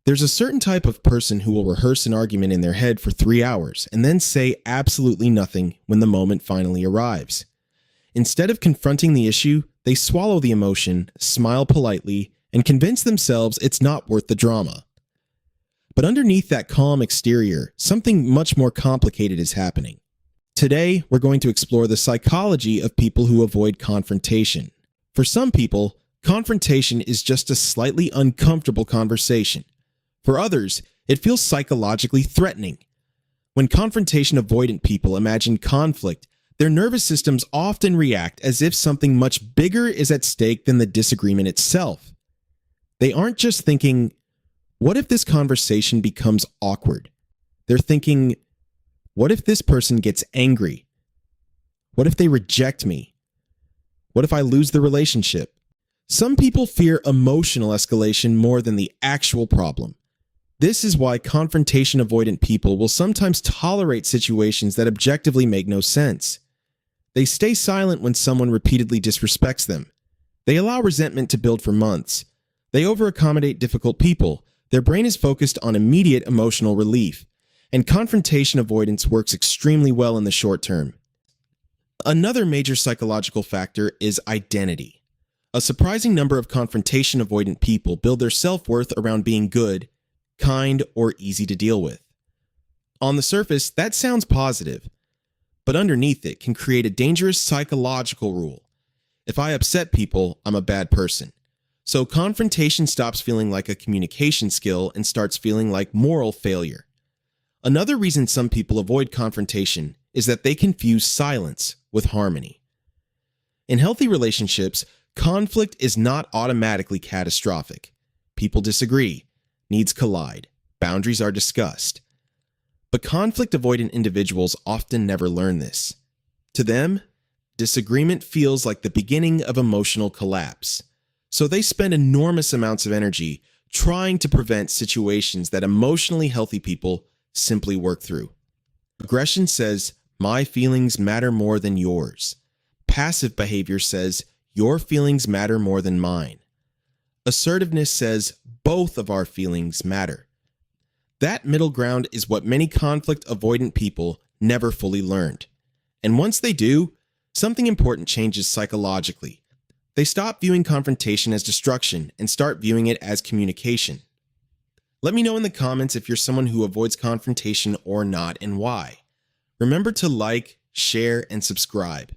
There's a certain type of person who will rehearse an argument in their head for 3 hours and then say absolutely nothing when the moment finally arrives. Instead of confronting the issue, they swallow the emotion, smile politely, and convince themselves it's not worth the drama. But underneath that calm exterior, something much more complicated is happening. Today, we're going to explore the psychology of people who avoid confrontation. For some people, confrontation is just a slightly uncomfortable conversation. For others, it feels psychologically threatening. When confrontation-avoidant people imagine conflict, their nervous systems often react as if something much bigger is at stake than the disagreement itself. They aren't just thinking, what if this conversation becomes awkward? They're thinking, what if this person gets angry? What if they reject me? What if I lose the relationship? Some people fear emotional escalation more than the actual problem. This is why confrontation-avoidant people will sometimes tolerate situations that objectively make no sense. They stay silent when someone repeatedly disrespects them. They allow resentment to build for months. They over-accommodate difficult people. Their brain is focused on immediate emotional relief, and confrontation avoidance works extremely well in the short term. Another major psychological factor is identity. A surprising number of confrontation-avoidant people build their self-worth around being good, kind, or easy to deal with. On the surface, that sounds positive, but underneath it can create a dangerous psychological rule. If I upset people, I'm a bad person. So confrontation stops feeling like a communication skill and starts feeling like moral failure. Another reason some people avoid confrontation is that they confuse silence with harmony. In healthy relationships, conflict is not automatically catastrophic. People disagree, needs collide, boundaries are discussed. But conflict-avoidant individuals often never learn this. To them, disagreement feels like the beginning of emotional collapse. So they spend enormous amounts of energy trying to prevent situations that emotionally healthy people simply work through. Aggression says, my feelings matter more than yours. Passive behavior says, your feelings matter more than mine. Assertiveness says, both of our feelings matter. That middle ground is what many conflict-avoidant people never fully learned. And once they do, something important changes psychologically. They stop viewing confrontation as destruction and start viewing it as communication. Let me know in the comments if you're someone who avoids confrontation or not and why. Remember to like, share, and subscribe.